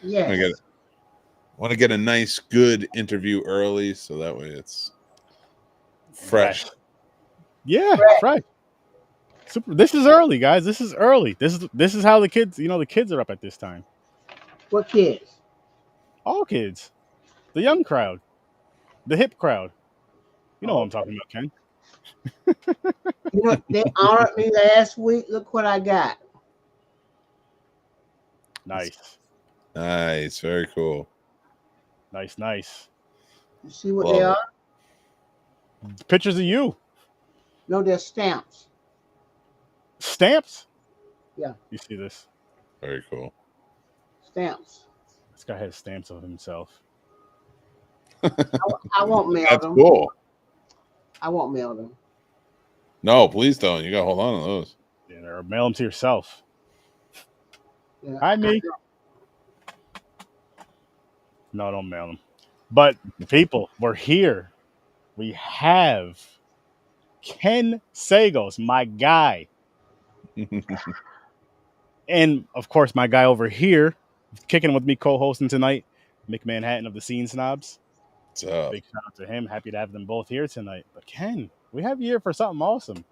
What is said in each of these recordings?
I get Yes. want to get a nice, good interview early, so that way it's fresh. Fresh. Yeah, Fresh. fresh. Super. This is early, guys. This is early. This is how the kids. The kids are up at this time. What kids? All kids, the young crowd, the hip crowd. You know what I'm Oh, talking about, Ken. you know they honored me last week. Look what I got. Nice, Nice, very cool. nice, nice. You see what they Love are? it. Pictures of you, No, they're stamps. stamps. Yeah, You see this? Very cool. stamps. This guy has stamps of himself. I won't mail That's them. cool. I won't mail them. No, please don't. You got to hold on to those. Or mail them to yourself. You know, Hi, me. No, don't mail them. But people, we're here. We have Ken Sagoes, my guy. And of course, my guy over here, kicking with me, co-hosting tonight, Mick Manhattan of the Scene Snobs. What's up? Big shout out to him. Happy to have them both here tonight. But Ken, we have you here for something awesome.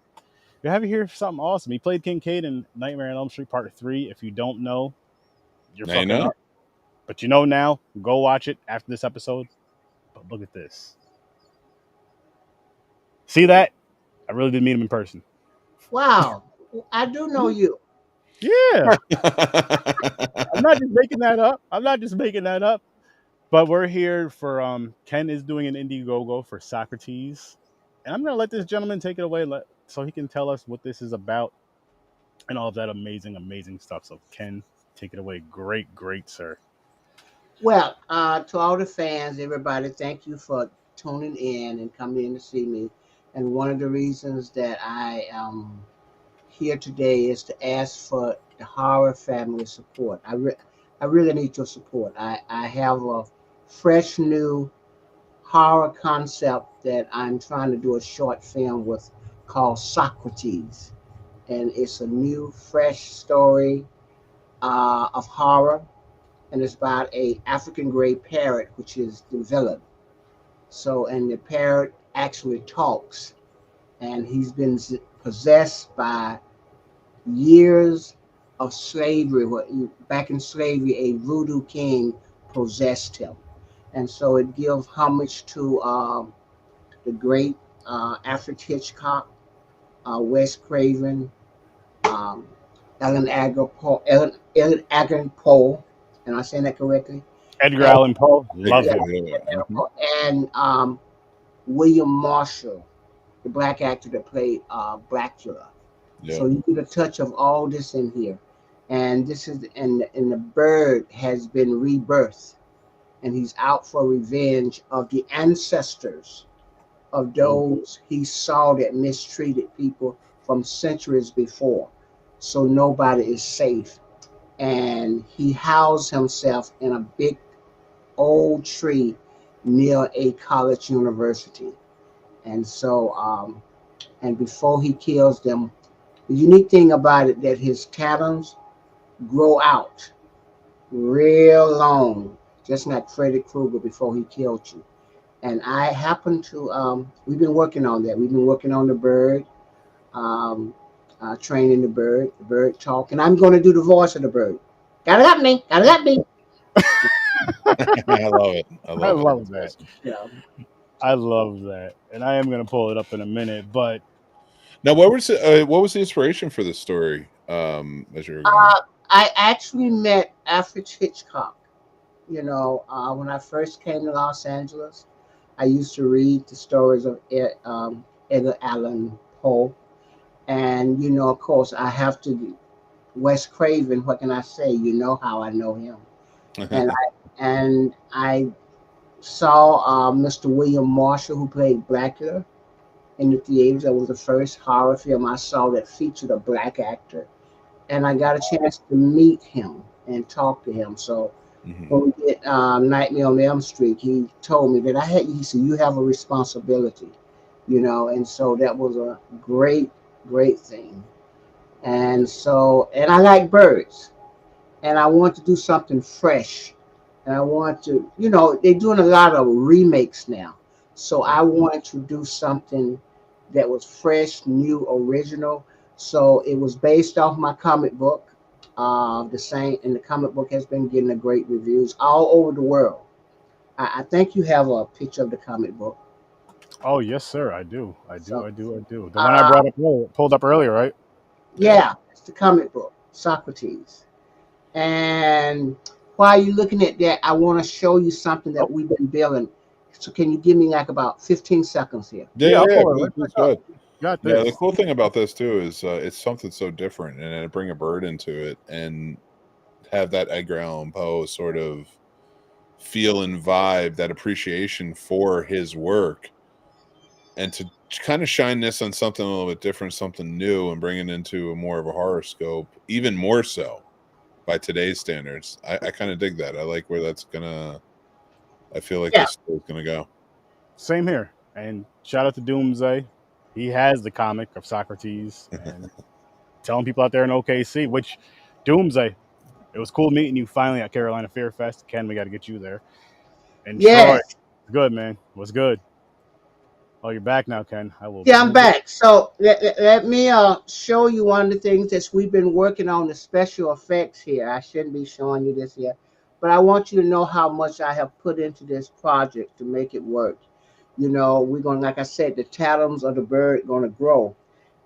We have you here for something awesome. He played Kincaid in Nightmare on Elm Street Part 3. If you don't know, you're Now you fucking know. up. But you know now. Go watch it after this episode. But look at this. See that? I really did meet him in person. wow, I do know you. Yeah. I'm not just making that up. I'm not just making that up. But we're here for Ken is doing an Indiegogo for Socrates. And I'm gonna let this gentleman take it away so he can tell us what this is about and all of that amazing, amazing stuff. So Ken, take it away. Great, great, sir. Well, to all the fans, everybody, thank you for tuning in and coming in to see me. And one of the reasons that I am here today is to ask for the horror family support. I really need your support. I have a fresh new horror concept that I'm trying to do a short film with called Socrates. And it's a new, fresh story of horror, and it's about a African gray parrot which is developed. So, and the parrot actually talks, and he's been possessed by years of slavery. Back in slavery, a voodoo king possessed him, and so it gives homage to the great Alfred Hitchcock, Wes Craven, um, Ellen Agar Poe. Am I saying that correctly? Edgar And, Allan Poe. Love yeah, him. Mhm. and William Marshall, the black actor that played Blackula. Yeah. So you get a touch of all this in here, and this is and the bird has been rebirthed, and he's out for revenge of the ancestors of Oh, those he saw that mistreated people from centuries before. So nobody is safe, and he housed himself in a big old tree near a college university. And so, and before he kills them, the unique thing about it that his talons grow out real long, just like Freddy Krueger before he killed you. And I happen to, we've been working on that. We've been working on the bird, um, training the bird talk, and I'm going to do the voice of the bird. Gotta let me, gotta let me. I love it. I I love it. love That's that. awesome. You know. I love that. And I am going to pull it up in a minute. But Now, what was the inspiration for this story? As you were going, I actually met Alfred Hitchcock. When I first came to Los Angeles, I used to read the stories of Edgar Allan Poe. And, of course, I have to, Wes Craven, what can I say? You know how I know him. And I saw Mr. William Marshall, who played Blackula in the theaters. That was the first horror film I saw that featured a black actor. And I got a chance to meet him and talk to him. So Mhm. when we did Nightmare on Elm Street, he told me that he said, you have a responsibility, and so that was a great, great thing. And so, and I like birds, and I want to do something fresh and I want to, they're doing a lot of remakes now. So I wanted to do something that was fresh, new, original. So it was based off my comic book. The same, and the comic book has been getting a great reviews all over the world. I think you have a picture of the comic book. Oh yes, sir. I do. I do. So, I do. I do. The one I uh, brought up earlier, pulled up earlier, right? Yeah. yeah, it's the comic book, Socrates. And while you're looking at that, I want to show you something that Oh, we've been building. So can you give me like about 15 seconds here? Yeah, yeah. I'll yeah, pull it good, right good, back up. good. Got Yeah, the this. cool thing about this too is it's something so different, and to bring a bird into it and have that Edgar Allan Poe sort of feel and vibe, that appreciation for his work, and to kind of shine this on something a little bit different, something new, and bring it into a more of a horror scope, even more so by today's standards. I kind of dig that. I like where that's gonna. I feel like Yeah, this is gonna go. Same here. And shout out to Doomsday. He has the comic of Socrates, and telling people out there in OKC, which Doomsday, it was cool meeting you finally at Carolina Fear Fest. Ken, we got to get you there. And Troy, yes. good man, was good. Oh, you're back now, Ken. I will Yeah, I'm move it. back. So let me show you one of the things that we've been working on, the special effects here. I shouldn't be showing you this here, but I want you to know how much I have put into this project to make it work. We're going, like I said, the talons of the bird going to grow.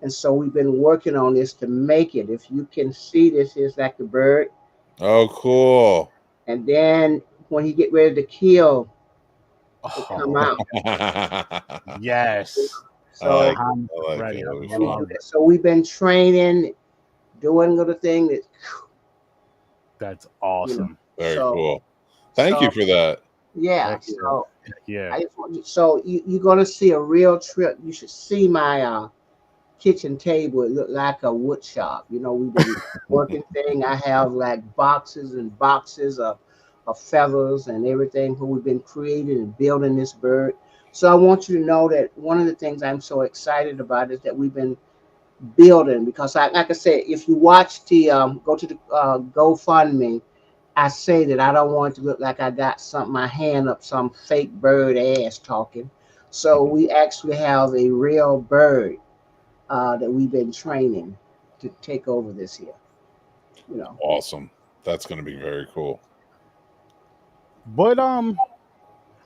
And so we've been working on this to make it. If you can see, this is like the bird. Oh, cool. And then when he get ready to kill, it come Oh, out. I yes. So like it. I'm I like it. ready. I It'll be let me do fun. love it. that. So we've been training, doing little thing that, That's you know. awesome. Very So cool. Thank you so for that. yeah. Heck yeah. So Heck yeah. I just want you, so you're gonna see a real trip. You should see my kitchen table. It looked like a wood shop. We've been working thing. I have like boxes and boxes of feathers and everything who we've been creating and building this bird. So I want you to know that one of the things I'm so excited about is that we've been building because like I said, if you watch the go to the GoFundMe, I say that I don't want it to look like I got my hand up some fake bird ass talking. So we actually have a real bird that we've been training to take over this year. You know. Awesome. That's going to be very cool. But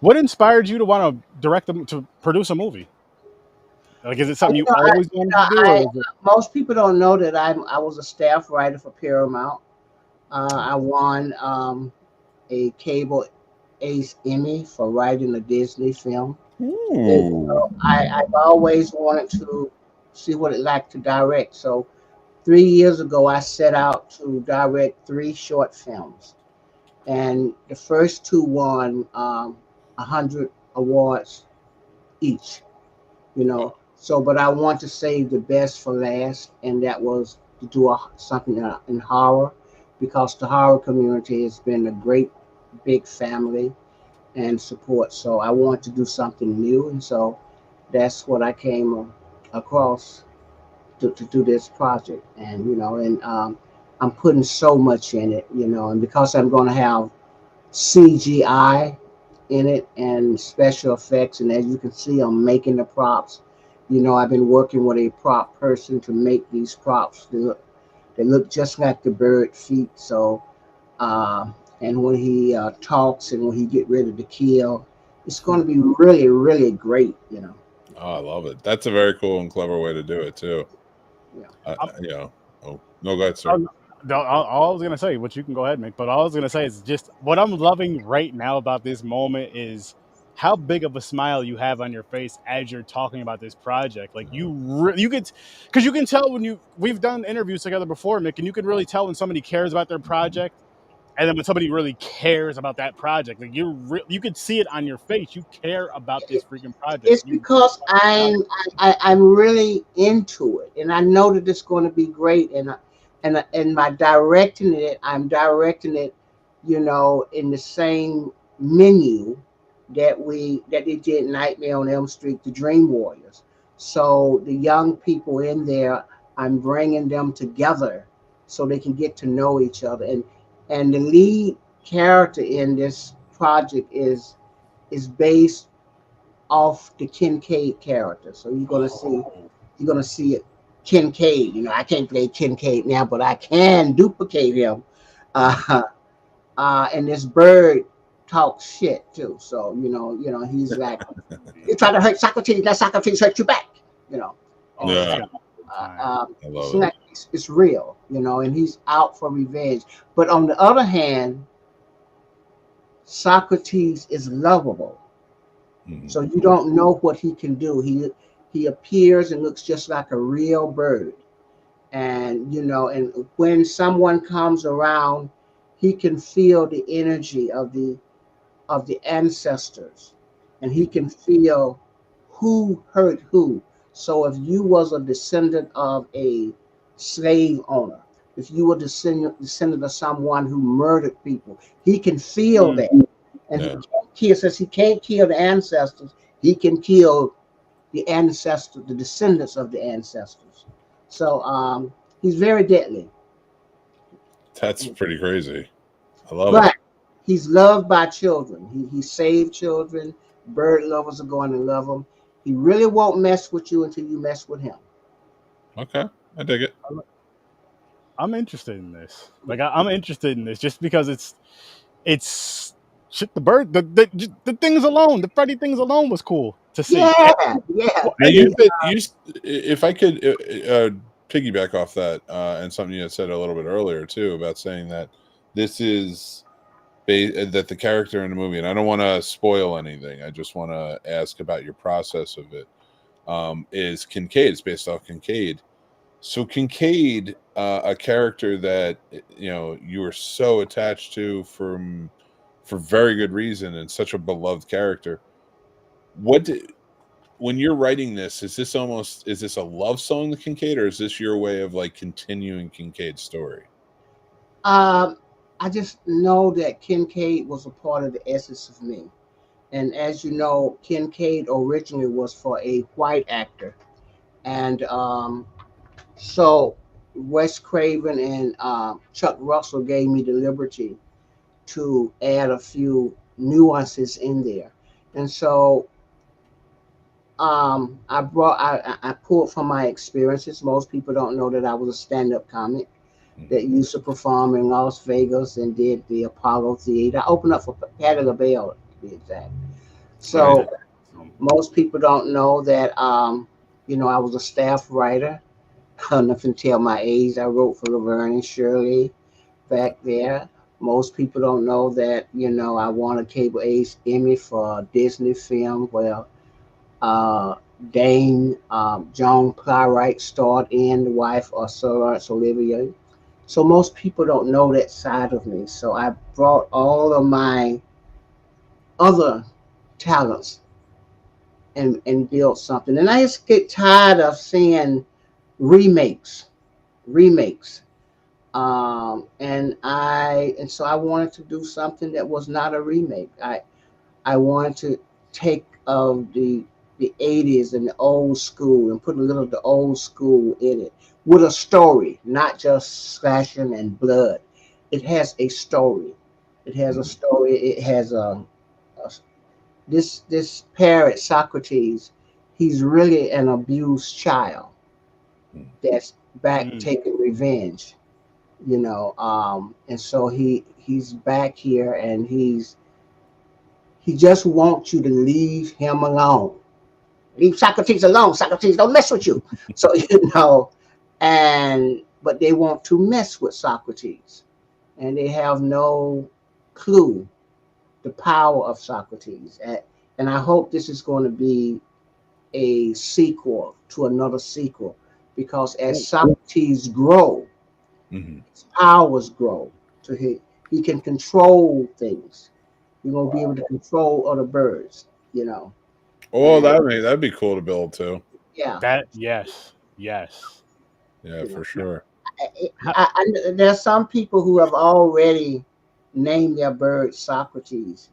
what inspired you to want to direct them to produce a movie? Like, is it something you always wanted to do, or I was it? most people don't know that I was a staff writer for Paramount. I won a cable Ace Emmy for writing a Disney film. And Ooh. so I've always wanted to see what it like to direct. So 3 years ago, I set out to direct three short films, and the first two won 100 awards each. So but I want to save the best for last, and that was to do something in horror, because the horror community has been a great big family and support. So I want to do something new, and so that's what I came across to do this project. And I'm putting so much in it, and because I'm going to have CGI in it and special effects, and as you can see, I'm making the props. I've been working with a prop person to make these props. They look just like the bird feet. So and when he talks and when he get ready to kill, it's going to be really, really great. Oh, I love it. That's a very cool and clever way to do it too. Yeah. Yeah. Oh no, go ahead, I, sir. all I was gonna say, which you can go ahead, Mick, but all I was gonna say is just what I'm loving right now about this moment is how big of a smile you have on your face as you're talking about this project. Like you could, because you can tell when we've done interviews together before, Mick, and you can really tell when somebody cares about their project, and then when somebody really cares about that project, like you could see it on your face. You care about this freaking project. It's because I'm really into it, and I know that it's going to be great. And my directing it, I'm directing it, in the same menu that they did Nightmare on Elm Street, the Dream Warriors. So the young people in there, I'm bringing them together so they can get to know each other. And the lead character in this project is based off the Kincaid character. So you're gonna see it Kincaid. You know, I can't play Kincaid now, but I can duplicate him. Uh, and this bird talks shit too. So he's like, you try to hurt Socrates, let Socrates hurt you back. You know, Oh, Yeah. it's got I it's love it. not, it's real. And he's out for revenge. But on the other hand, Socrates is lovable. Mhm. So you don't know what he can do. He appears and looks just like a real bird. And when someone comes around, he can feel the energy of the ancestors, and he can feel who hurt who. So if you was a descendant of a slave owner, if you were descendant of someone who murdered people, he can feel that. And he Yeah. can't kill, since he can't kill the ancestors, he can kill the ancestors, the descendants of the ancestors. So he's very deadly. That's pretty crazy. I love it. But he's loved by children. He saved children. Bird lovers are going to love him. He really won't mess with you until you mess with him. Okay. I dig it. I'm interested in this. Like I'm interested in this just because it's shit. The bird, the things alone, the Freddy things alone was cool to see. Yeah, yeah. Now And you then, said if I could piggyback off that and something you had said a little bit earlier too about saying that this is that the character in the movie, and I don't want to spoil anything. I just want to ask about your process of it. Is Kincaid? It's based off Kincaid. So Kincaid, a character that you were so attached to for very good reason, and such a beloved character. When you're writing this, is this a love song to Kincaid, or is this your way of like continuing Kincaid's story? I just know that Kincaid was a part of the essence of me. And as you know, Kincaid originally was for a white actor. And so Wes Craven and Chuck Russell gave me the liberty to add a few nuances in there. And so I pulled from my experiences. Most people don't know that I was a stand-up comic that used to perform in Las Vegas and did the Apollo Theater. I opened up for Patti LaBelle, to be exact. So most people don't know that I was a staff writer. Nothing to tell my age. I wrote for Laverne and Shirley back there. Most people don't know that I won a Cable Ace Emmy for a Disney film. Well, uh, Dame Joan Plowright starred in, the wife of Sir Laurence Olivier. So most people don't know that side of me. So I brought all of my other talents and built something. And I just get tired of seeing remakes, remakes. And so I wanted to do something that was not a remake. I wanted to take of the 80s and the old school and put a little of the old school in it with a story, not just slashing and blood. It has a story. It has a story. It has a this parrot Socrates. He's really an abused child that's back taking revenge. And so he's back here and he just wants you to leave him alone. Leave Socrates alone. Socrates don't mess with you. So but they want to mess with Socrates, and they have no clue the power of Socrates. And I hope this is going to be a sequel to another sequel, because as Socrates grow, his powers grow. So he can control things. You're gonna be able to control other birds. Oh, that'd be cool to build too. Yeah. yes. Yeah, for sure. There's some people who have already named their bird Socrates,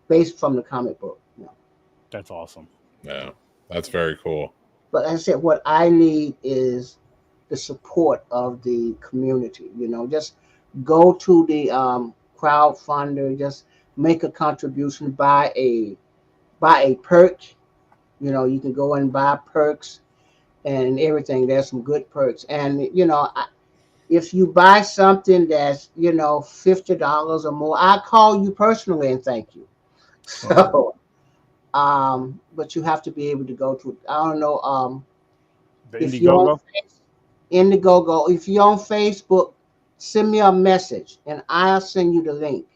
based from the comic book. That's awesome. Yeah, that's very cool. But like I said, what I need is the support of the community. Just go to the crowdfunder, just make a contribution, buy a perk. You can go and buy perks and everything. There's some good perks. And if you buy something that's $50 or more, I call you personally and thank you. So but you have to be able to go to, I don't know, The if you're on Indiegogo. Indiegogo, if you're on Facebook, send me a message and I'll send you the link.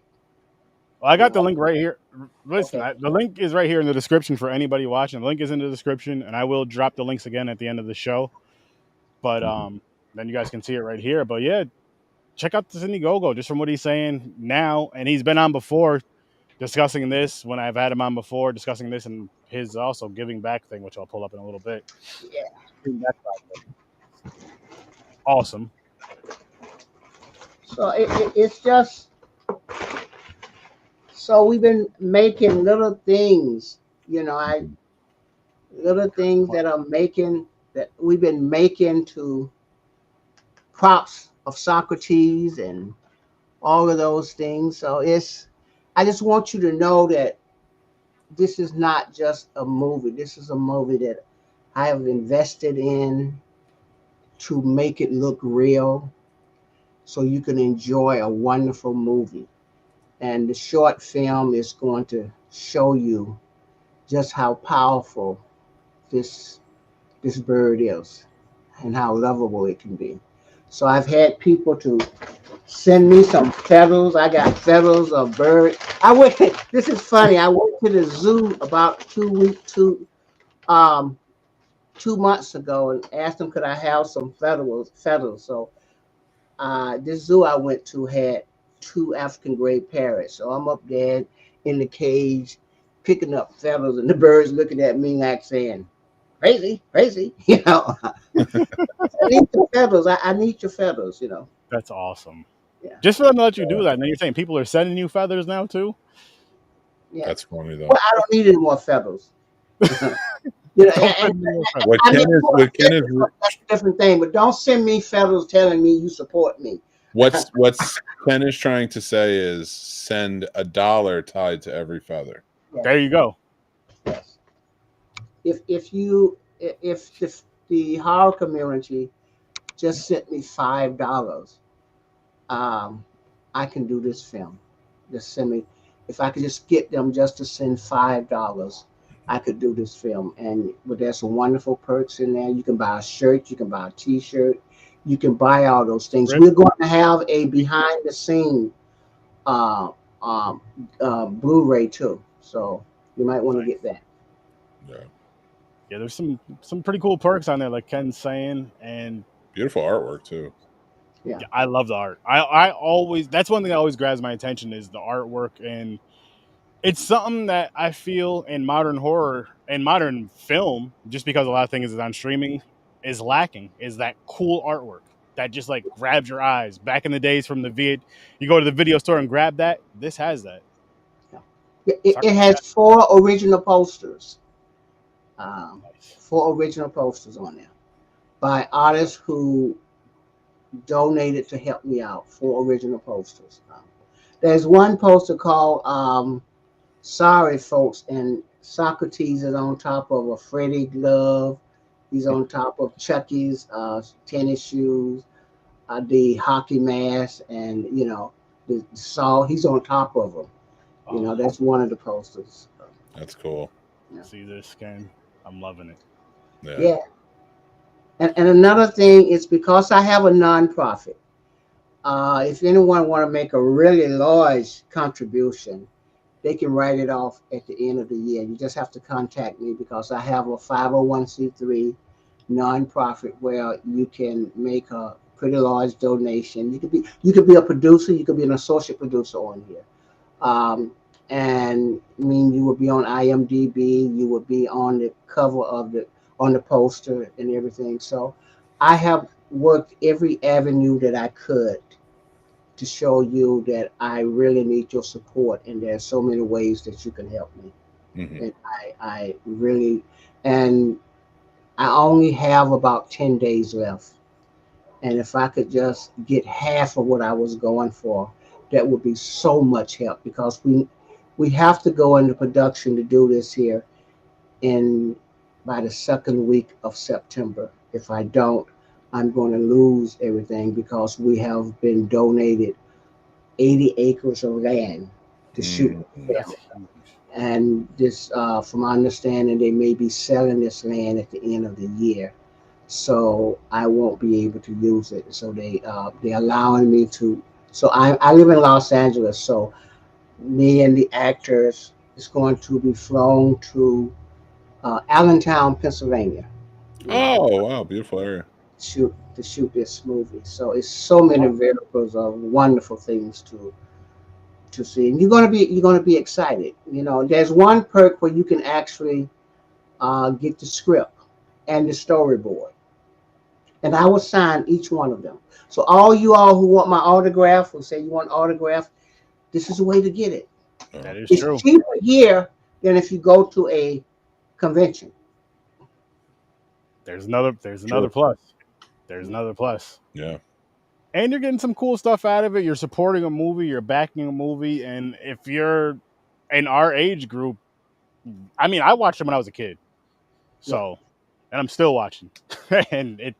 Well, I got the link right here. Listen, Okay. the link is right here in the description for anybody watching. The link is in the description, and I will drop the links again at the end of the show. But then you guys can see it right here. But yeah, check out the Indiegogo just from what he's saying now, and he's been on before discussing this when I've had him on before discussing this and his also giving back thing, which I'll pull up in a little bit. Yeah. Giving back project. Awesome. So it's just, so we've been making little things, little things that we've been making to props of Socrates and all of those things. So I just want you to know that this is not just a movie. This is a movie that I have invested in to make it look real so you can enjoy a wonderful movie. And the short film is going to show you just how powerful this bird is and how lovable it can be. So I've had people to send me some feathers. I got feathers of birds. This is funny. I went to the zoo about 2 months ago and asked them could I have some feathers. So this zoo I went to had two African gray parrots. So I'm up there in the cage picking up feathers, and the birds looking at me like saying, "Crazy, crazy." I need your feathers. I need your feathers. That's awesome. Yeah, Just for them to let you do that. And then you're saying people are sending you feathers now too? yeah. That's funny though. Well, I don't need any more feathers. You know, Don't and, send me more feathers. What I Ken mean, is, what Ken is, that's a different thing. But don't send me feathers telling me you support me. what's Ken is trying to say is send $1 tied to every feather. There you go. Yes. If the horror community just sent me $5, I can do this film. Just send me. If I could just get them just to send $5, I could do this film. But there's some wonderful perks in there. You can buy a shirt. You can buy a T-shirt. You can buy all those things. Rip. We're going to have a behind the scene uh, Blu-ray too. So you might want to get that. Yeah. Yeah, there's some pretty cool perks on there, like Ken's saying, and Beautiful artwork too. Yeah. I love the art. I always, that's one thing that always grabs my attention is the artwork, and it's something that I feel in modern horror and modern film, just because a lot of things is on streaming, is lacking. Is that cool artwork that just like grabs your eyes? Back in the days from you go to the video store and grab that. This has that. It has 4 original posters. Nice. 4 original posters on there by artists who donated to help me out. 4 original posters. There's one poster called "Sorry Folks," and Socrates is on top of a Freddy glove. He's on top of Chucky's tennis shoes, the hockey mask, and the saw. He's on top of them. That's one of the posters. That's cool. Yeah. See this, Ken? I'm loving it. Yeah. And another thing is because I have a nonprofit. If anyone want to make a really large contribution, they can write it off at the end of the year. You just have to contact me because I have a 501c3 nonprofit where you can make a pretty large donation. You could be a producer, you could be an associate producer on here. And I mean, you will be on IMDb, you will be on the cover on the poster and everything. So I have worked every avenue that I could to show you that I really need your support, and there's so many ways that you can help me. Mm-hmm. And I really, and I only have about 10 days left. And if I could just get half of what I was going for, that would be so much help, because we have to go into production to do this here in by the second week of September. If I don't, I'm going to lose everything, because we have been donated 80 acres of land to shoot the Mm. film. That's huge. And this, from my understanding, they may be selling this land at the end of the year, so I won't be able to use it. So they're allowing me to. So I live in Los Angeles, so me and the actors is going to be flown to Allentown, Pennsylvania, you know, Oh wow, beautiful area. to shoot this movie. So it's so many variables of wonderful things to see, and you're gonna be excited. You know, there's one perk where you can actually get the script and the storyboard, and I will sign each one of them. So all you all who want my autograph, or say you want autograph, this is a way to get it. That Oh, is It's true. cheaper here than if you go to a convention. There's another true. plus. There's another plus. Yeah. And you're getting some cool stuff out of it. You're supporting a movie, you're backing a movie, and if you're in our age group, I mean, I watched them when I was a kid. Yeah. So, and I'm still watching. And I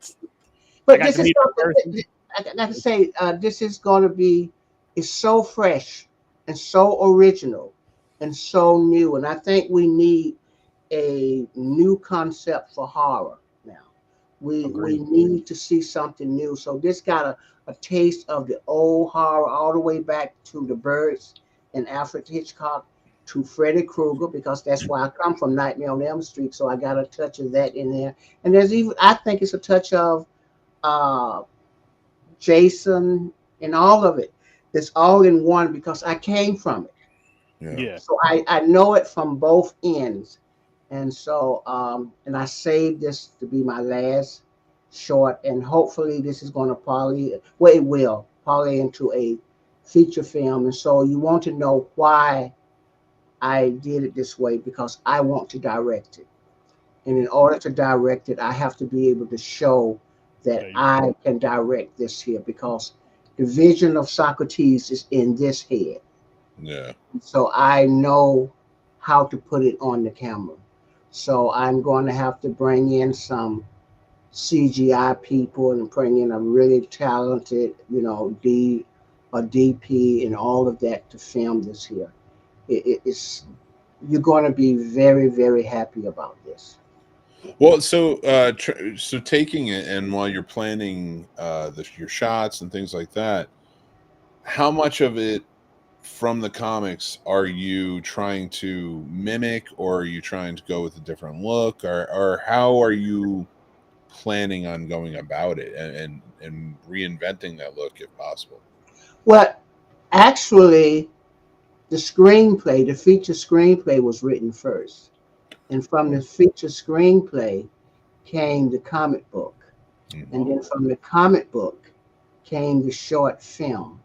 But got this to is meet the something person. that, like I say, this is going to be, it's so fresh and so original and so new. And I think we need a new concept for horror now. We Agreed. need to see something new. So this got a taste of the old horror, all the way back to the Birds and Alfred Hitchcock, to Freddy Krueger, because that's why I come from Nightmare on Elm Street. So I got a touch of that in there. And there's even, I think it's a touch of uh, Jason, and all of it. It's all in one, because I came from it. Yeah. Yeah. So I know it from both ends. And so, and I saved this to be my last short. And hopefully this is going to probably, well, it will probably into a feature film. And so you want to know why I did it this way, because I want to direct it. And in order to direct it, I have to be able to show that Yeah, I can direct this here, because the vision of Socrates is in this head. Yeah. So I know how to put it on the camera. So I'm going to have to bring in some CGI people and bring in a really talented, a DP and all of that to film this here. It's You're going to be very, very happy about this. Well, so so taking it, and while you're planning your shots and things like that, how much of it from the comics are you trying to mimic, or are you trying to go with a different look, or how are you planning on going about it, and reinventing that look if possible? Well, actually, the feature screenplay was written first. And from the feature screenplay came the comic book. And Mhm. then from the comic book came the short film.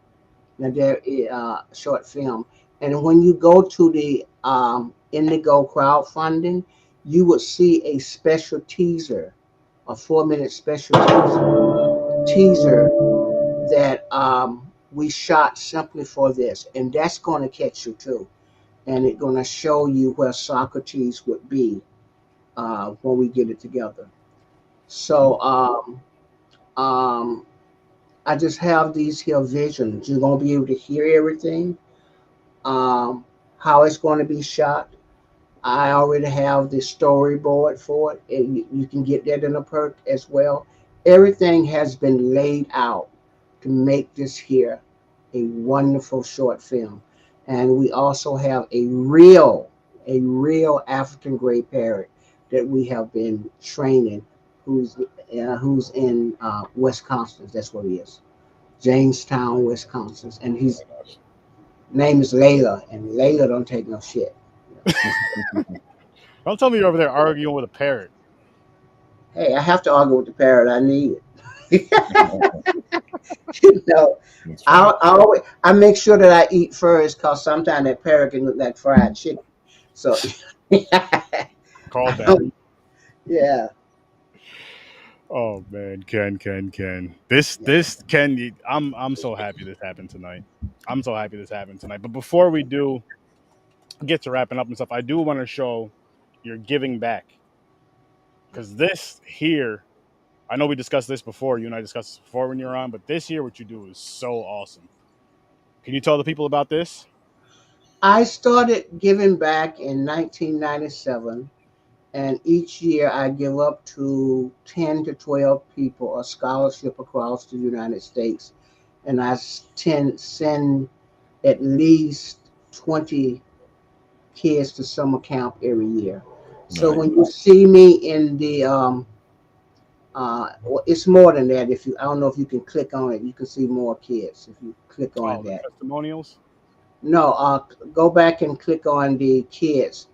Now there is short film. And when you go to the Indigo crowdfunding, you would see a special teaser, a 4-minute special teaser that we shot simply for this. And that's going to catch you too. And it's going to show you where Socrates would be when we get it together. So um, I just have these here visions. You're going to be able to hear everything, um, how it's going to be shot. I already have the storyboard for it, and you can get that in a perk as well. Everything has been laid out to make this here a wonderful short film. And we also have a real African gray parrot that we have been training, who's in Wisconsin. That's what he is, Jamestown, Wisconsin, and his name is Layla, and Layla don't take no shit. Don't tell me you're over there arguing with a parrot. Hey, I have to argue with the parrot. I need it. That's funny. I make sure that I eat first, because sometimes that parrot can look like fried chicken. So Callback. yeah. Oh man, Ken. This Ken, I'm so happy this happened tonight. I'm so happy this happened tonight. But before we do get to wrapping up and stuff, I do want to show your giving back because this here, I know we discussed this before. You and I discussed this before when you were on, but this year, what you do is so awesome. Can you tell the people about this? I started giving back in 1997, and each year I give up to 10 to 12 people a scholarship across the United States, and send at least 20 kids to summer camp every year. So Nice. when you see me in the well, it's more than that. If you, I don't know if you can click on it, you can see more kids if you click on Oh, the that. testimonials. No, go back and click on the kids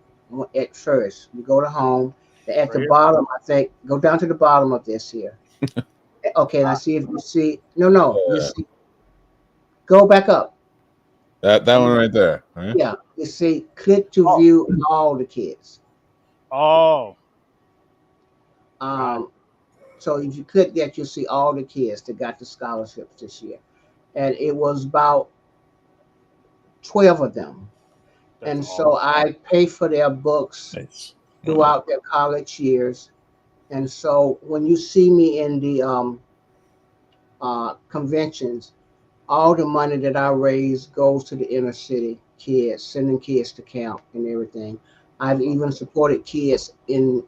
at first. You go to home. At Right the here. bottom, I think, go down to the bottom of this here. Okay, now see if you see. No, no, you Yeah. see. Go back up. That one right there. Right? Yeah, you see. Click to Oh, view all the kids. oh, got it. Um, so if you click that, you'll see all the kids that got the scholarships this year, and it was about 12 of them. That's And awesome. so I pay for their books Nice. throughout their college years. And so when you see me in the conventions, all the money that I raise goes to the inner city kids, sending kids to camp and everything. I I've love even it. supported kids in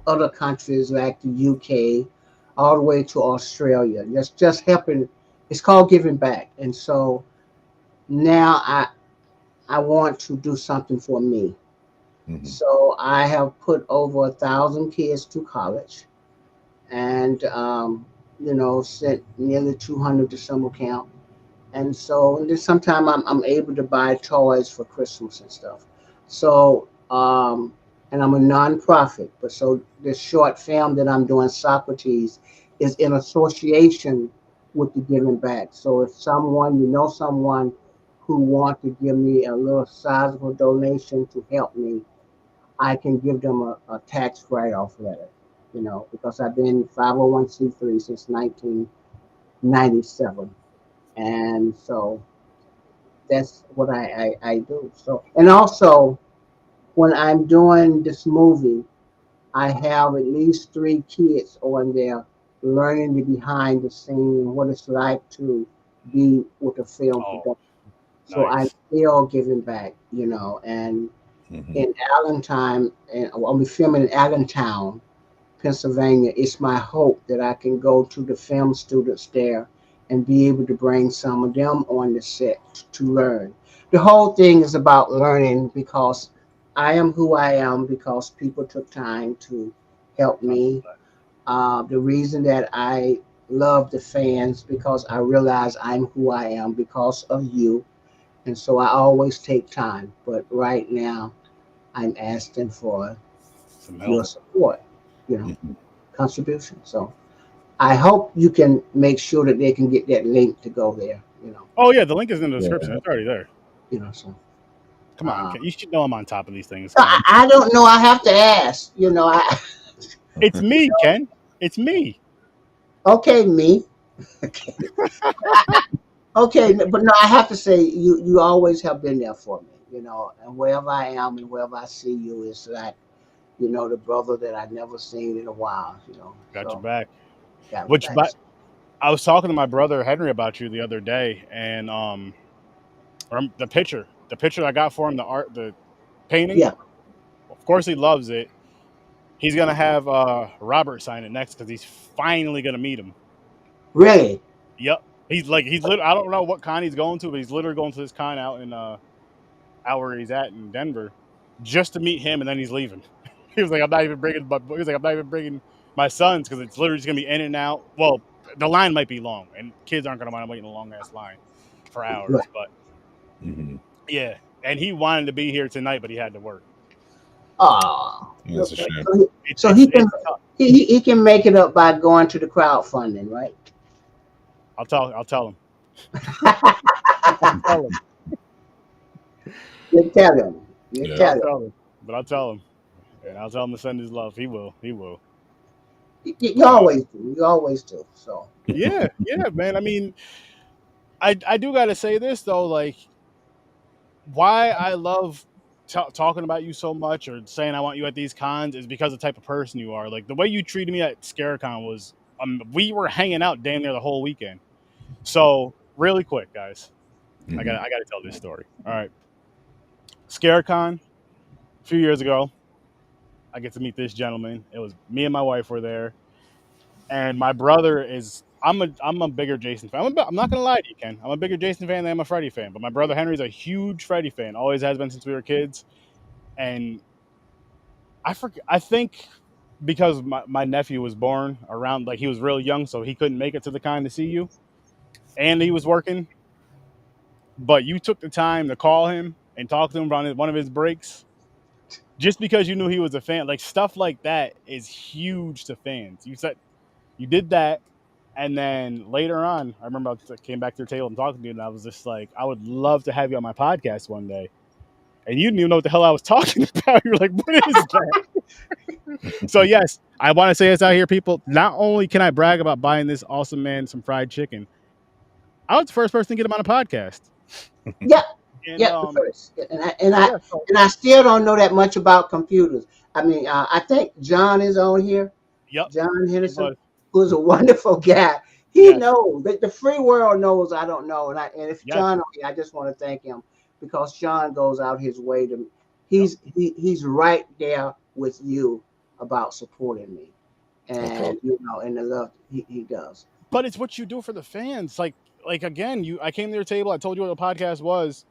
other countries like the UK, all the way to Australia. Just helping. It's called giving back. And so now I want to do something for me. Mhm. So I have put over 1,000 kids to college, and sent nearly 200 to summer camp. And so and then sometime I'm able to buy toys for Christmas and stuff. So and I'm a nonprofit, but so this short film that I'm doing, Socrates, is in association with the giving back. So if someone, someone who want to give me a little sizable donation to help me, I can give them a tax write-off letter, because I've been 501c3 since 1997. And so that's what I do. So, and also when I'm doing this movie, I have at least 3 kids on there learning the behind the scene and what it's like to be with a film Oh, production. So I'm nice. still giving back, and Mhm. in Allentown, and I'll be filming in Allentown, Pennsylvania. It's my hope that I can go to the film students there and be able to bring some of them on the set to learn. The whole thing is about learning because I am who I am because people took time to help I love me. that. The reason that I love the fans because I realize I'm who I am because of you. And so I always take time. But right now, I'm asking for Some your help. support, Mhm. contribution. So I hope you can make sure that they can get that link to go there. Oh yeah, the link is in the description. Yeah. It's already there. So Come on, uh, Ken. You should know I'm on top of these things, so Ken. I don't know. I have to ask. I It's me, Ken. It's me. okay, me. Okay, okay, but no, I have to say you always have been there for me. And wherever I am and wherever I see you, it's like the brother that I never seen in a while. Got your So back. got my Which, back. but I was talking to my brother Henry about you the other day, and the picture I got for him, the painting. Yeah, Of course, he loves it. He's gonna have Robert sign it next because he's finally gonna meet him. really. Yep. He's literally, I don't know what con he's going to, but he's literally going to this con out in out where he's at in Denver, just to meet him, and then he's leaving. He was like, I'm not even bringing my sons because it's literally just gonna be in and out. Well, the line might be long, and kids aren't gonna mind waiting a long ass line for Right. hours. But Mhm. yeah, and he wanted to be here tonight, but he had to work. Oh, That's a okay. shame. So he can It's tough. he can make it up by going to the crowdfunding, right? I'll tell him. I'll tell him. You tell him. You Yeah. tell I'll him. tell him. But I'll tell him, and I'll tell him to send his love. He will. He will. You always do. You always do. So Yeah, man. I mean, I do got to say this though, like why I love talking about you so much or saying I want you at these cons is because of the type of person you are. Like the way you treated me at ScareCon was, we were hanging out damn near the whole weekend. So really quick, guys, I gotta tell this story. All right, ScareCon a few years ago, I get to meet this gentleman. It was me and my wife were there, and my brother is. I'm a bigger Jason fan. I'm not gonna lie to you, Ken. I'm a bigger Jason fan than I'm a Freddy fan. But my brother Henry's a huge Freddy fan. Always has been since we were kids. And I think because my nephew was born around, like he was real young, so he couldn't make it to the con to see you, and he was working. But you took the time to call him and talk to him on one of his breaks, just because you knew he was a fan. Like stuff like that is huge to fans. You did that, and then later on, I remember I came back to your table and talking to you, and I was just like, I would love to have you on my podcast one day. And you didn't even know what the hell I was talking about. You were like, what is that? So yes, I want to say this out here, people. Not only can I brag about buying this awesome man some fried chicken, I was the first person to get him on a podcast. yeah, And the first. yeah, so, And I still don't know that much about computers. I mean, I think John is on here. yep, John Henderson, was. who's a wonderful guy. He Yes, knows. The free world knows I don't know. And if yes, John on here, I just want to thank him because John goes out his way to. yep. He's right there with you about supporting me, Okay. and and the love he does. But it's what you do for the fans. Like again, I came to your table, I told you what the podcast was,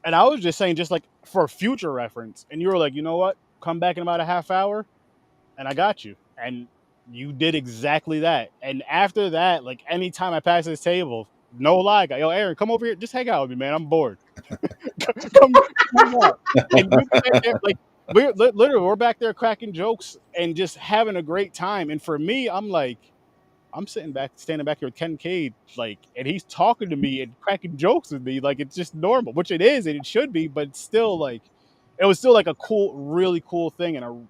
and I was just saying, just like for future reference, and you were like, you know what? Come back in about a half hour, and I got you. And you did exactly that. And after that, like anytime I pass this table, no lie, yo, Aaron, come over here, just hang out with me, man. I'm bored. come out. And you back there, like literally, we're back there cracking jokes and just having a great time. And for me, I'm like, I'm standing back here with Ken Cade, like, and he's talking to me and cracking jokes with me, like it's just normal, which it is and it should be, but it's still like, it was still like a cool, really cool thing. And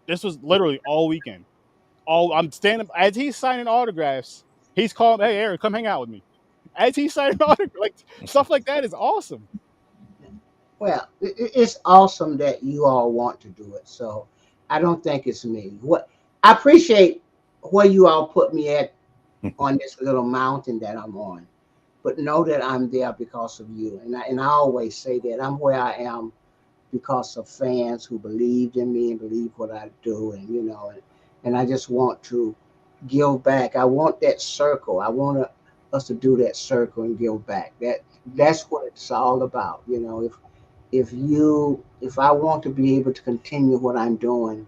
this was literally all weekend. I'm standing as he's signing autographs. He's calling, "Hey, Aaron, come hang out with me." As he's signing autographs, like stuff like that is awesome. Well, it's awesome that you all want to do it. So I don't think it's me. What I appreciate where you all put me at on this little mountain that I'm on, but know that I'm there because of you. And I always say that I'm where I am because of fans who believed in me and believe what I do, and I just want to give back. I want that circle. I want us to do that circle and give back. That's what it's all about. If I want to be able to continue what I'm doing,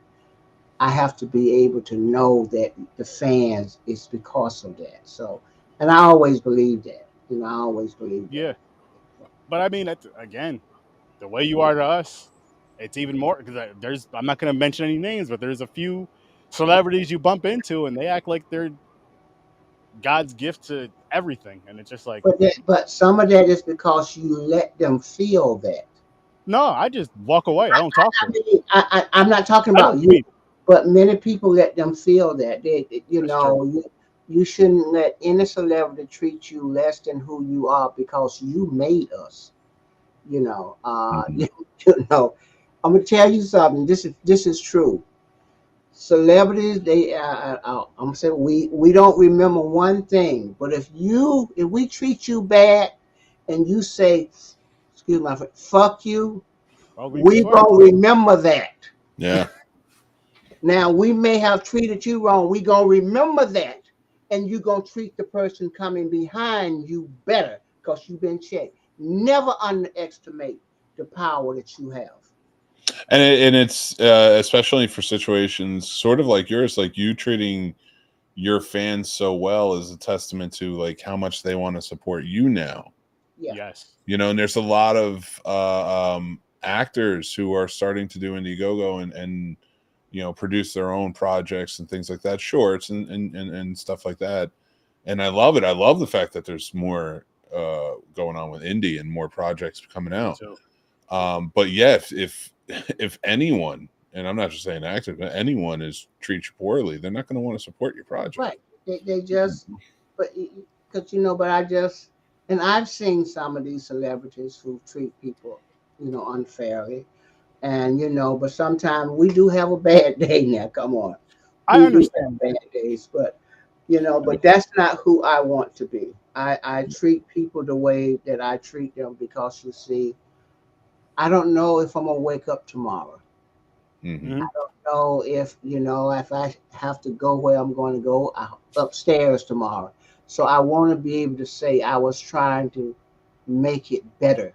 I have to be able to know that the fans is because of that. So, and I always believe that. I always believe that. Yeah, but I mean, again, the way you are to us, it's even more because I'm not going to mention any names, but there's a few celebrities you bump into and they act like they're God's gift to everything, and it's just like, But some of that is because you let them feel that. no, I just walk away. I don't talk to them. I'm not talking I about don't you, mean but many people let them feel that that's true. you shouldn't let any celebrity treat you less than who you are because you made us. I'm gonna tell you something. This is true. Celebrities, I'm saying we don't remember one thing, but if we treat you bad and you say, excuse my friend, fuck you, Well, we swear. gonna remember that. Yeah. Now we may have treated you wrong. We gonna remember that, and you gonna treat the person coming behind you better because you've been checked. Never underestimate the power that you have. And it's especially for situations sort of like yours, like you treating your fans so well is a testament to like how much they want to support you now. Yeah. Yes. And there's a lot of actors who are starting to do Indiegogo and produce their own projects and things like that, shorts and stuff like that. And I love it. I love the fact that there's more going on with indie and more projects coming out. So, But yeah, if anyone and I'm not just saying actors, but anyone is treat you poorly, they're not going to want to support your project. Right. They just, but because but I just, and I've seen some of these celebrities who treat people, unfairly, and but sometimes we do have a bad day now. Come on, I we do understand. have bad days, but but that's not who I want to be. I treat people the way that I treat them because you see, I don't know if I'm gonna wake up tomorrow. Mm-hmm. I don't know if I have to go where I'm going to go upstairs tomorrow. So I want to be able to say I was trying to make it better,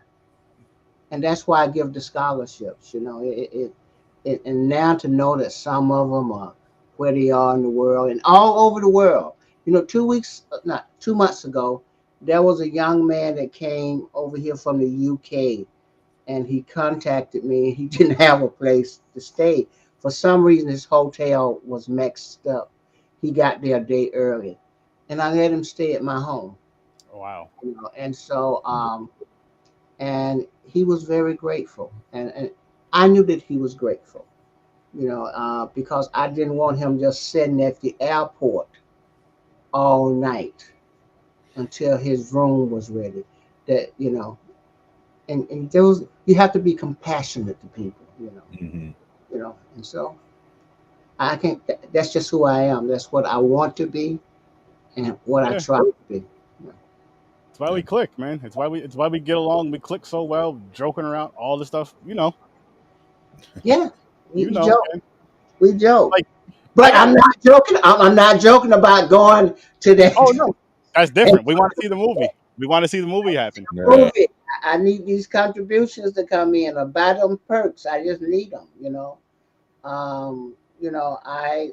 and that's why I give the scholarships. And now to know that some of them are where they are in the world and all over the world. 2 months ago, there was a young man that came over here from the UK, and he contacted me. He didn't have a place to stay. For some reason, his hotel was mixed up. He got there a day early, and I let him stay at my home. Oh, wow. And so, and he was very grateful, and I knew that he was grateful. Because I didn't want him just sitting at the airport all night until his room was ready. That and those you have to be compassionate to people. Mm-hmm. And so I can. That's just who I am. That's what I want to be, and what I Yeah. try to be. It's why we click, man. It's why we get along. We click so well, joking around, all the stuff. Yeah, we You know. joke. Man. We joke. Like, But I'm not joking. I'm not joking about going to that oh no, that's different. We want to see the movie. We want to see the movie happen. Yeah. movie. I need these contributions to come in or buy them perks. I just need them. I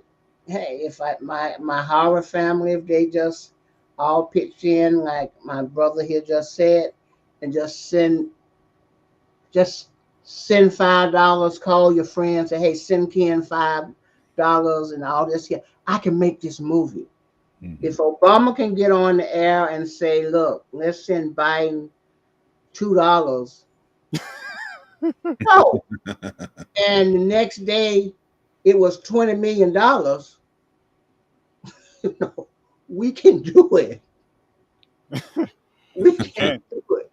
hey, if my horror family, if they just all pitch in like my brother here just said, and just send $5, call your friends, say, hey, send Ken $5 and all this here. I can make this movie. Mm-hmm. If Obama can get on the air and say, look, let's send Biden $2. No. And the next day it was $20 million. We can do it. We can do it.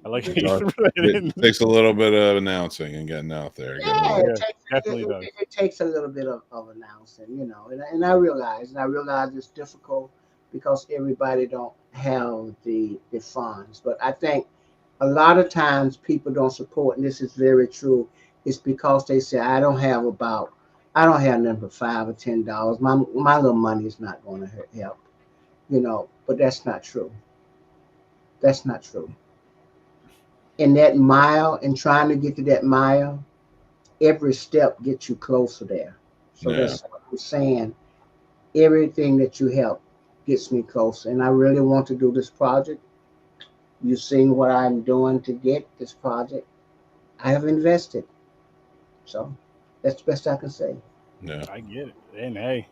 I like It takes a little bit of announcing and getting out there. Yeah, definitely does. It takes a little bit of announcing, and I realize it's difficult because everybody don't have the funds. But I think a lot of times people don't support, and this is very true. It's because they say I don't have nothing but $5 or $10. My little money is not going to help, But that's not true. That's not true. In that mile, and trying to get to that mile, every step gets you closer there. So that's what I'm saying. Everything that you help gets me closer. And I really want to do this project. You've seen what I'm doing to get this project. I have invested. So that's the best I can say. Yeah. I get it. And hey,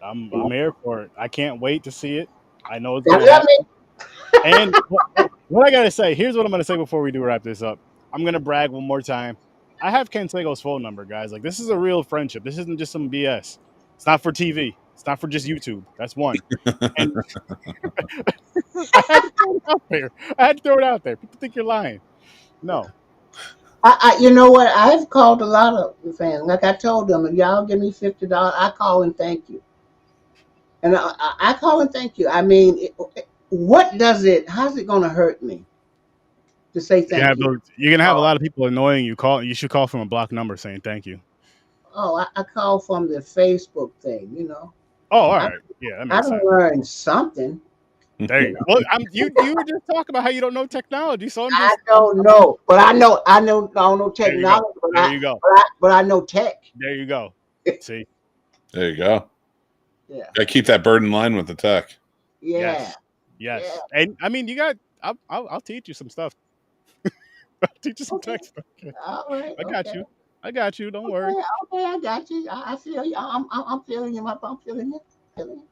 I'm here for it. I can't wait to see it. I know it's gonna Now, happen. And what I gotta say, here's what I'm gonna say before we do wrap this up. I'm gonna brag one more time. I have Ken Sagoes' phone number, guys. Like, this is a real friendship. This isn't just some BS. It's not for TV. It's not for just YouTube. That's one. And I had to throw it out there. I had to throw it out there. People think you're lying. No. you know what? I've called a lot of fans. Like I told them, if y'all give me $50, I call and thank you. And I call and thank you. I mean, how's it going to hurt me to say thank you? You're gonna have a lot of people annoying you. You should call from a block number saying thank you. Oh, I call from the Facebook thing, Oh, all right. Yeah, that makes sense. learned something. There you go. Well, you were just talking about how you don't know technology, so I'm just. I don't know, but I don't know technology. There you go. But I know tech. There you go. See. There you go. Yeah. Gotta keep that bird in line with the tech. Yeah. Yes. Yeah. And I mean, I'll teach you some stuff. I'll teach you some tech stuff. All right. I got you. Don't worry. Okay, I got you. I feel you. I'm feeling you. I'm feeling you.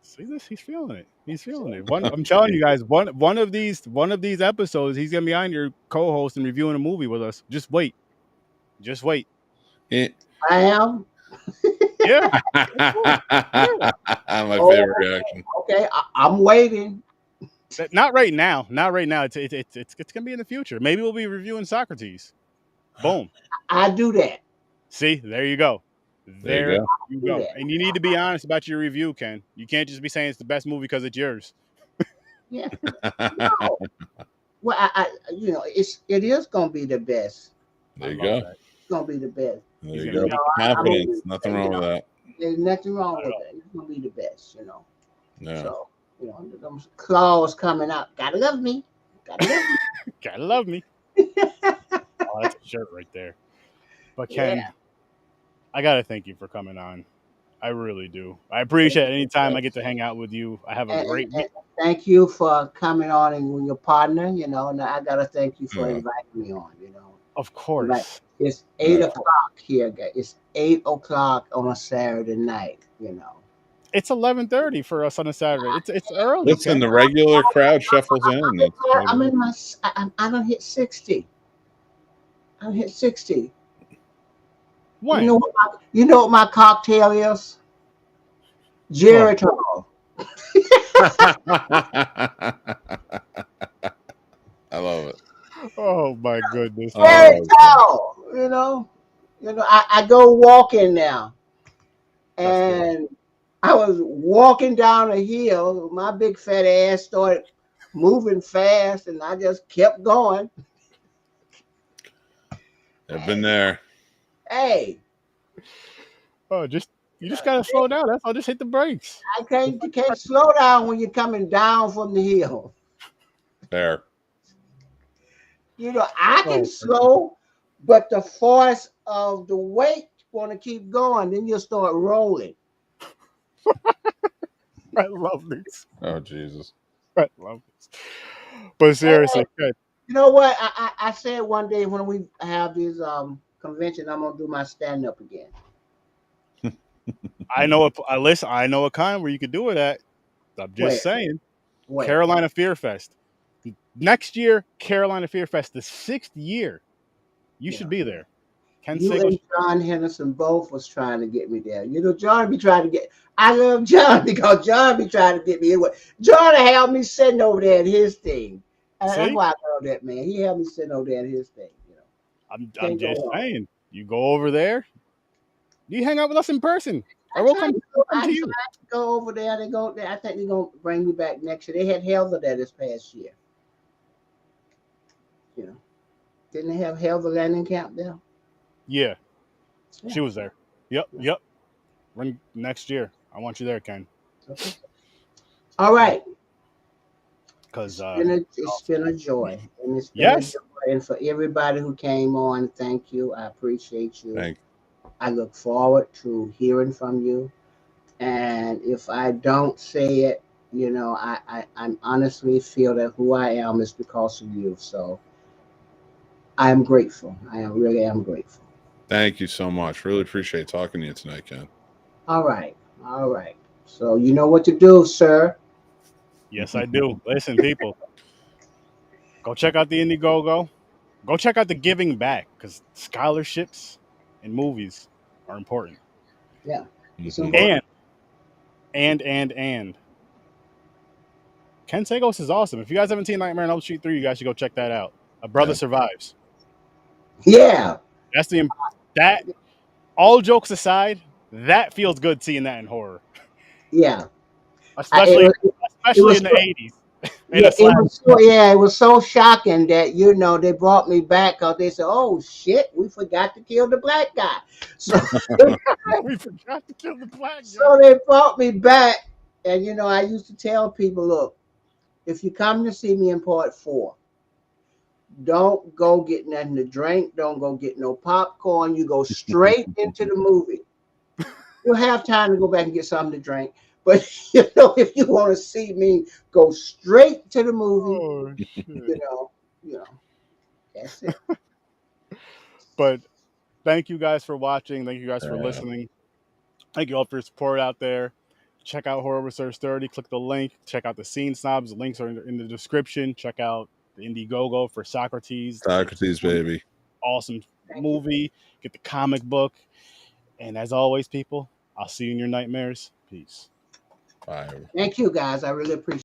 See this? He's feeling it. He's feeling it. I'm telling you guys, one of these episodes, he's gonna be on your co-host and reviewing a movie with us. Just wait. Eh. I am. Yeah. My Oh, favorite reaction. okay. I'm waiting. Not right now. Not right now. It's gonna be in the future. Maybe we'll be reviewing Socrates. Boom. I do that. See, there you go. There you There go. you Do go. that. And you need to be honest about your review, Ken. You can't just be saying it's the best movie because it's yours. Yeah. No. Well, it is gonna be the best. There you I love go. that. It's gonna be the best. There He's you gonna go. make Confidence. Nothing wrong with that. There's nothing wrong Not at with all. it. It's gonna be the best. Yeah. So them claws coming out. Gotta love me. Gotta love me. Gotta love me. Oh, that's a shirt right there. But Ken, Yeah. I gotta thank you for coming on. I really do. I appreciate it. Anytime I get to hang out with you. I have a great week. Thank you for coming on and with your partner. And I gotta thank you for Yeah. inviting me on. Of Like, course. it's Yeah. 8 o'clock here, guys. It's 8 o'clock on a Saturday night. It's 11:30 for us on a Saturday. It's early. Listen, Ken. the regular crowd shuffles in. I'm in my. I don't hit 60. I don't hit 60. When? You know what my cocktail is? Geritol. I love it. Oh my goodness. Oh, Geritol. I go walking now, That's good. and I was walking down a hill. My big fat ass started moving fast, and I just kept going. I've been there. Hey, Oh, you just gotta slow down. That's all. Just hit the brakes. you can't slow down when you're coming down from the hill. There. I can Oh, slow, but the force of the weight want to keep going. Then you'll start rolling. I love this. Oh, Jesus. I love this. But seriously, Ken, You know what? I said one day when we have these convention, I'm gonna do my stand up again. I know I know a kind where you could do it at. I'm just Where? saying. Wait, Carolina Fear Fest. Next year, Carolina Fear Fest, the 6th year. You should be there. Ken you Sagoes. and John Henderson both was trying to get me there. John be trying to get. I love John because John be trying to get me. John had me sitting over there at his thing. And that's See? why I love that man. He had me sitting over there at his thing. I'm Can't go just wrong. saying. You go over there. You hang out with us in person. Or I we'll tried come I to you. tried to go over there. They go there. I think they're gonna bring me back next year. They had Helga there this past year. Didn't they have Helga landing camp there? Yeah. Yeah. She was there. Yep. Run next year. I want you there, Ken. Okay. All right. Because It's been a joy, and it's been yes. a joy. And for everybody who came on, thank you. I appreciate you. Thank I look forward to hearing from you. And if I don't say it, I honestly feel that who I am is because of you. So I am grateful. I really am grateful. Thank you so much. Really appreciate talking to you tonight, Ken. All right. So you know what to do, sir. Yes, I do. Listen, people. Go check out the Indiegogo. Go check out the Giving Back because scholarships and movies are important. Yeah. It's Mhm. important. And Ken Sagoes is awesome. If you guys haven't seen Nightmare on Elm Street 3, you guys should go check that out. A brother Yeah. survives. Yeah. That's that. All jokes aside, that feels good seeing that in horror, Yeah. especially It was in the 80s. Yeah, it was so shocking that they brought me back because they said, "Oh shit, we forgot to kill the black guy." So, We forgot to kill the black guy. so they brought me back, and I used to tell people, "Look, if you come to see me in part 4, don't go get nothing to drink, don't go get no popcorn. You go straight into the movie. You'll have time to go back and get something to drink." But if you want to see me, go straight to the movie. Oh, shit. That's it. But thank you guys for watching. Thank you guys for listening. Thank you all for your support out there. Check out Horror Research 30. Click the link. Check out the Scene Snobs. The links are in the description. Check out the Indiegogo for Socrates. Socrates, baby. Awesome Thank you. movie, get the comic book. And as always, people, I'll see you in your nightmares. Peace. Bye. Thank you, guys. I really appreciate it.